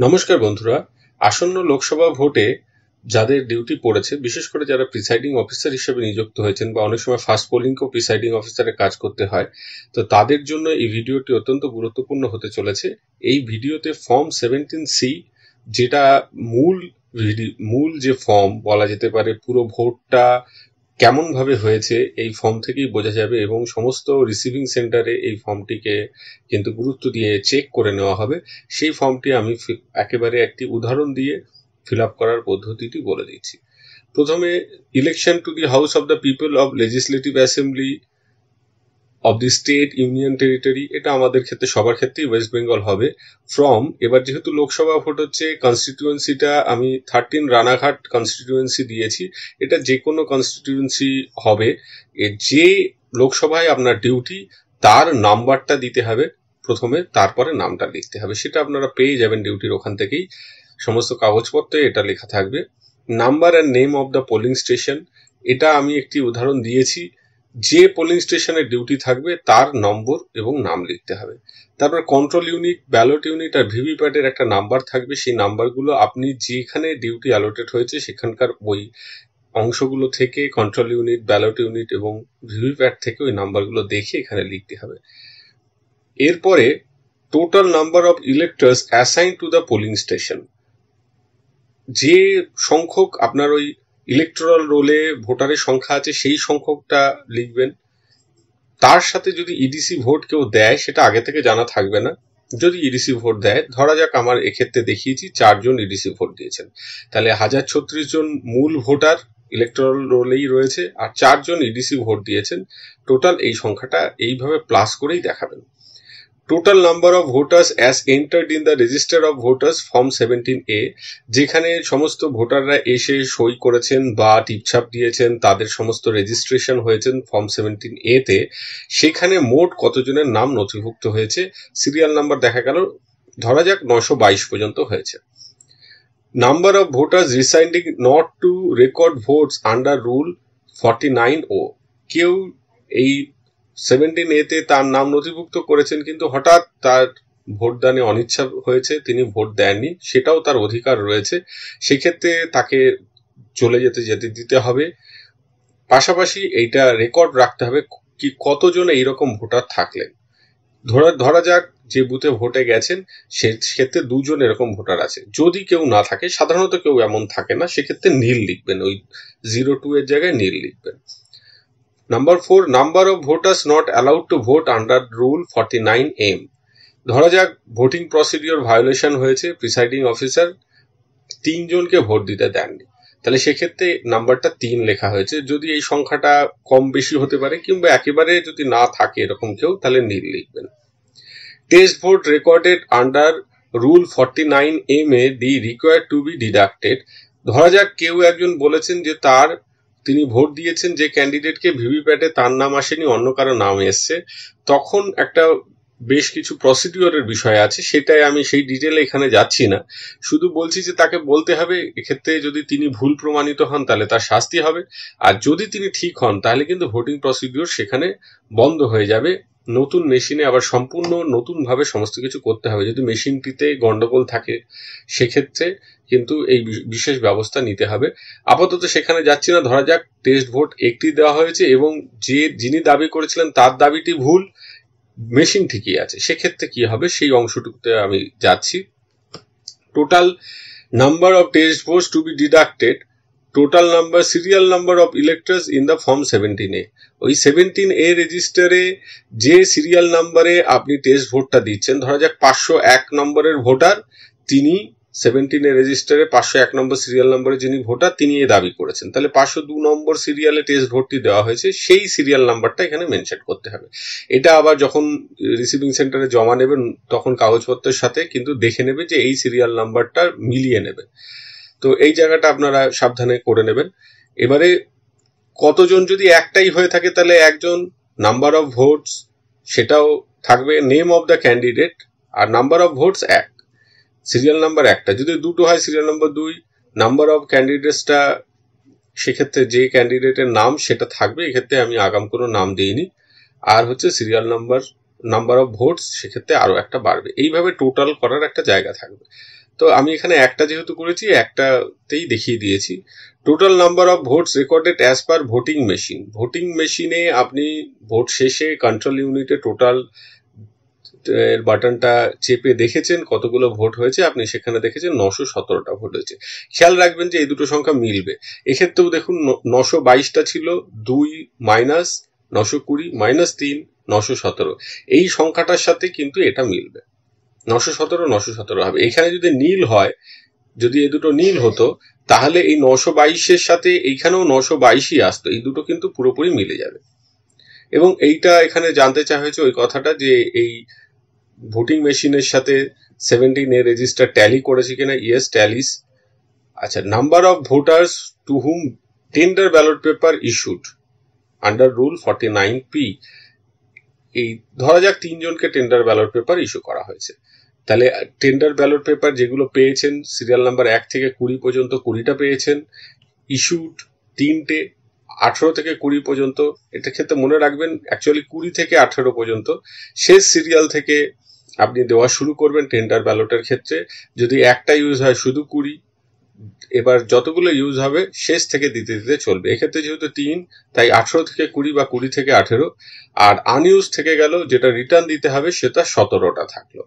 নমস্কার বন্ধুরা, আসন্ন লোকসভা ভোটে যাদের ডিউটি পড়েছে, বিশেষ করে যারা প্রিসাইডিং অফিসার হিসেবে নিযুক্ত হয়েছেন বা অনেক সময় ফার্স্ট পোলিংকেও প্রিসাইডিং অফিসারের কাজ করতে হয়, তো তাদের জন্য এই ভিডিওটি অত্যন্ত গুরুত্বপূর্ণ হতে চলেছে। এই ভিডিওতে ফর্ম 17C, যেটা মূল যে ফর্ম বলা যেতে পারে, পুরো ভোটটা কেমন ভাবে হয়েছে এই ফর্ম থেকেই বোঝা যাবে এবং সমস্ত রিসিভিং সেন্টারে এই ফর্মটিকে কিন্তু গুরুত্ব দিয়ে চেক করে নেওয়া হবে। সেই ফর্মটি আমি একেবারে একটি উদাহরণ দিয়ে ফিল আপ করার পদ্ধতিটি বলে দিচ্ছি। প্রথমে, election to the house of the people of legislative assembly of the state union territory, এটা আমাদের ক্ষেত্রে সবার ক্ষেত্রেই ওয়েস্ট বেঙ্গল হবে। ফ্রম, এবার যেহেতু লোকসভা ভোট হচ্ছে, কনস্টিটিউয়েন্সিটা আমি 13 রানাঘাট কনস্টিটিউয়েন্সি দিয়েছি। এটা যে কোনো কনস্টিটিউয়েন্সি হবে। যে লোকসভায় আপনার ডিউটি, তার নাম্বারটা দিতে হবে প্রথমে, তারপরে নামটা লিখতে হবে। সেটা আপনারা পেয়ে যাবেন ডিউটির ওখান থেকেই, সমস্ত কাগজপত্রে এটা লেখা থাকবে। Number and name of the polling station, এটা আমি একটি উদাহরণ দিয়েছি। যে পোলিং স্টেশনে ডিউটি থাকবে তার নম্বর এবং নাম লিখতে হবে। তারপর কন্ট্রোল ইউনিট, ব্যালট ইউনিট আর ভিভিপ্যাটের একটা নাম্বার থাকবে। সেই নাম্বারগুলো আপনি যেখানে ডিউটি অ্যালোটেড হয়েছে সেখানকার ওই অংশগুলো থেকে, কন্ট্রোল ইউনিট, ব্যালট ইউনিট এবং ভিভিপ্যাট থেকে ওই নাম্বারগুলো দেখে এখানে লিখতে হবে। এরপরে total number of electors assign to the polling station, যে সংখ্যক আপনার ওই ইলেকটোরাল রোলে ভোটারের সংখ্যা আছে সেই সংখ্যকটা লিখবেন। তার সাথে যদি ইডিসি ভোট কেউ দেয়, সেটা আগে থেকে জানা থাকবে না। যদি ইডিসি ভোট দেয়, ধরা যাক আমার এক্ষেত্রে দেখিয়েছি 4 জন ইডিসি ভোট দিয়েছেন, তাহলে 1036 জন মূল ভোটার ইলেকটোরাল রোলেই রয়েছে আর 4 জন ইডিসি ভোট দিয়েছেন। টোটাল এই সংখ্যাটা এইভাবে প্লাস করেই দেখাবেন। Total number of voters as entered in the register of voters form 17A, যেখানে সমস্ত ভোটাররা এসে সই করেছেন বা টিপছাপ দিয়েছেন, তাদের সমস্ত রেজিস্ট্রেশন হয়েছেন ফর্ম 17A তে, সেখানে মোট কতজনের নাম নথিভুক্ত হয়েছে। সিরিয়াল নাম্বার দেখা গেল ধরা যাক 922 পর্যন্ত হয়েছে। নাম্বার অফ ভোটার্স রিসাইন্ডিং not to record votes under rule 49O, কেউ এই 17A তে তার নাম নথিভুক্ত করেছেন কিন্তু হঠাৎ তার ভোটদানে অনিচ্ছা হয়েছে, তিনি ভোট দেননি, সেটাও তার অধিকার রয়েছে। সেক্ষেত্রে তাকে চলে যেতে দিতে হবে। পাশাপাশি এইটা রেকর্ড রাখতে হবে কি কতজন এইরকম ভোটার থাকলেন। ধরা যাক যে বুথে ভোটে গেছেন সেক্ষেত্রে 2 জন এরকম ভোটার আছে। যদি কেউ না থাকে, সাধারণত কেউ এমন থাকে না, সেক্ষেত্রে নীল লিখবেন, ওই 02 এর জায়গায় নীল লিখবেন। Number 4, number of voters not allowed to vote under rule 49M, ধরা যাক ভোটিং প্রসিডিওর ভায়োলেশন হয়েছে, প্রিসাইডিং অফিসার 3 জনকে ভোট দিতে দেননি, তাহলে সেক্ষেত্রে নাম্বারটা 3 লেখা হয়েছে। যদি এই সংখ্যাটা কম বেশি হতে পারে কিংবা একেবারে যদি না থাকে এরকম কেউ, তাহলে নীল লিখবেন। Test vote recorded under rule 49M A the required to be deducted, ধরা যাক কেউ একজন বলেছেন যে তিনি ভোট দিয়েছেন যে ক্যান্ডিডেটকে, ভিভিপ্যাটে তার নাম আসেনি, অন্য কারো নাম এসছে, তখন একটা বেশ কিছু প্রসিডিওরের বিষয় আছে, সেটাই আমি সেই ডিটেলে এখানে যাচ্ছি না, শুধু বলছি যে তাকে বলতে হবে। এক্ষেত্রে যদি তিনি ভুল প্রমাণিত হন তাহলে তার শাস্তি হবে, আর যদি তিনি ঠিক হন তাহলে কিন্তু ভোটিং প্রসিডিওর সেখানে বন্ধ হয়ে যাবে। নতুন মেশিনে আবার সম্পূর্ণ নতুন ভাবে সমস্ত কিছু করতে হবে। যদি মেশিনটিতে গন্ডগোল থাকে সেক্ষেত্রে কিন্তু এই বিশেষ ব্যবস্থা নিতে হবে। আপাতত সেখানে যাচ্ছি না। ধরা যাক টেস্ট ভোট একটি দেওয়া হয়েছে এবং যিনি দাবি করেছিলেন তার দাবিটি ভুল, মেশিন ঠিকই আছে, সেক্ষেত্রে কি হবে সেই অংশটুকুতে আমি যাচ্ছি। Total number of test votes to be deducted, total number serial number of electors in the form 17A, ওই 17A রেজিস্টারে যে সিরিয়াল নাম্বারে আপনি টেস্ট ভোটটা দিচ্ছেন, ধরা যাক 501 নম্বরের ভোটার, তিনি 17A রেজিস্টারে 501 নম্বর সিরিয়াল নাম্বারে যিনি ভোটার তিনি এই দাবি করেছেন, তাহলে 502 নম্বর সিরিয়ালে টেস্ট ভোটটি দেওয়া হয়েছে, সেই সিরিয়াল নাম্বারটা এখানে মেনশন করতে হবে। এটা আবার যখন রিসিভিং সেন্টারে জমা নেবেন তখন কাগজপত্রের সাথে কিন্তু দেখে নেবে যে এই সিরিয়াল নাম্বারটা মিলিয়ে নেবে। তো এই জায়গাটা আপনারা সাবধানে করে নেবেন। এবারে কতজন যদি একটাই হয়ে থাকে তাহলে একজন, নাম্বার অফ ভোটস সেটাও থাকবে, নেম অফ দ্য ক্যান্ডিডেট আর number of votes 1, serial number একটা। যদি 2 হয় সিরিয়াল নাম্বার 2, নাম্বার অফ ক্যান্ডিডেটসটা সেক্ষেত্রে যে ক্যান্ডিডেটের নাম সেটা থাকবে, এক্ষেত্রে আমি আগাম কোনো নাম দিইনি। আর হচ্ছে serial number number of votes সেক্ষেত্রে আরো একটা বাড়বে। এইভাবে টোটাল করার একটা জায়গা থাকবে। তো আমি এখানে একটা যেহেতু করেছি একটাতেই দেখিয়ে দিয়েছি। Total number of votes recorded as per voting machine. Voting মেশিনে আপনি ভোট শেষে কন্ট্রোল ইউনিটে টোটাল এর বাটনটা চেপে দেখেছেন কতগুলো ভোট হয়েছে, আপনি সেখানে দেখেছেন 917টা ভোট হয়েছে। খেয়াল রাখবেন যে এই দুটো সংখ্যা মিলবে। এক্ষেত্রেও দেখুন 922টা ছিল, 2 মাইনাস 920 মাইনাস 3 917, এই সংখ্যাটার সাথে কিন্তু এটা মিলবে, 917 হবে। এখানে যদি নীল হয়, যদি এই দুটো নীল হতো তাহলে এই 922-এর সাথে এইখানেও 922ই আসতো, এই দুটো কিন্তু পুরোপুরি মিলে যাবে। এবং এইটা এখানে জানতে চাওয়া হয়েছে ওই কথাটা যে এই ভোটিং মেশিনের সাথে 17 এর রেজিস্টার ট্যালি করেছে কিনা। ইয়েস, ট্যালিস। আচ্ছা, number of voters two hmm tender ballot paper issued under rule 49P। এই ধরা যাক 3 জনকে টেন্ডার ব্যালট পেপার ইস্যু করা হয়েছে, তাহলে টেন্ডার ব্যালট পেপার যেগুলো পেয়েছেন সিরিয়াল নাম্বার 1 থেকে 20 পর্যন্ত 20টা পেয়েছেন, ইস্যুড 3টে, 18 থেকে 20 পর্যন্ত। এটা ক্ষেত্রে মনে রাখবেন অ্যাকচুয়ালি 20 থেকে 18 পর্যন্ত শেষ সিরিয়াল থেকে আপনি দেওয়া শুরু করবেন টেন্ডার ব্যালটের ক্ষেত্রে। যদি একটা ইউজ হয় শুধু 20, এবার যতগুলো ইউজ হবে শেষ থেকে দিতে দিতে চলবে। এক্ষেত্রে যেহেতু 3, তাই 18 থেকে 20 বা 20 থেকে 18, আর আনইউজ থেকে গেল যেটা রিটার্ন দিতে হবে সেটা 17টা থাকলো।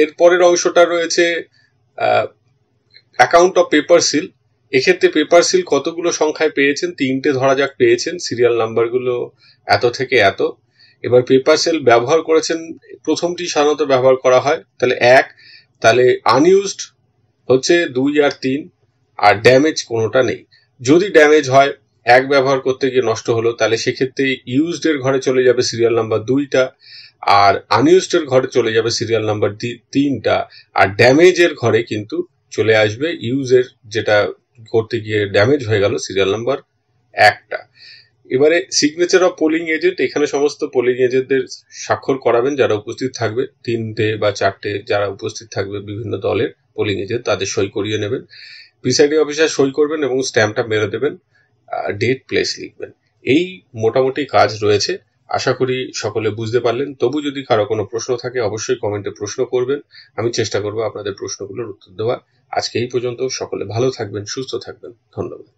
এরপরের অংশটা রয়েছে অ্যাকাউন্ট অফ পেপার সিল। এক্ষেত্রে পেপার সিল কতগুলো সংখ্যায় পেয়েছেন, 3টে ধরা যাক পেয়েছেন, সিরিয়াল নাম্বারগুলো এত থেকে এত। এবার পেপার সিল ব্যবহার করেছেন, প্রথমটি সাধারণত ব্যবহার করা হয়, তাহলে 1, তাহলে আনইউজড হচ্ছে 2 আর 3, আর ড্যামেজ কোনোটা নেই। যদি ড্যামেজ হয় 1 ব্যবহার করতে গিয়ে নষ্ট হলো, তাহলে সেক্ষেত্রে ইউজড এর ঘরে চলে যাবে সিরিয়াল নাম্বার 2টা, আর আনইউজড এর ঘরে চলে যাবে সিরিয়াল নাম্বার 3টা, আর ড্যামেজের ঘরে কিন্তু চলে আসবে ইউজের, যেটা করতে গিয়ে ড্যামেজ হয়ে গেল, সিরিয়াল নাম্বার 1টা। এবারে সিগনেচার অফ পোলিং এজেন্ট, এখানে সমস্ত পোলিং এজেন্টদের স্বাক্ষর করাবেন যারা উপস্থিত থাকবে, 3টে বা 4টে যারা উপস্থিত থাকবে বিভিন্ন দলের পোলিং এজেন্ট, তাদের সই করিয়ে নেবেন। প্রিসাইডিং অফিসার সই করবেন এবং স্ট্যাম্পটা মেরে দেবেন, ডেট প্লেস লিখবেন। এই মোটামুটি কাজ রয়েছে। আশা করি সকলে বুঝতে পারলেন। তবু যদি কারো কোনো প্রশ্ন থাকে অবশ্যই কমেন্টে প্রশ্ন করবেন, আমি চেষ্টা করবো আপনাদের প্রশ্নগুলোর উত্তর দেওয়া। আজকে এই পর্যন্ত, সকলে ভালো থাকবেন, সুস্থ থাকবেন, ধন্যবাদ।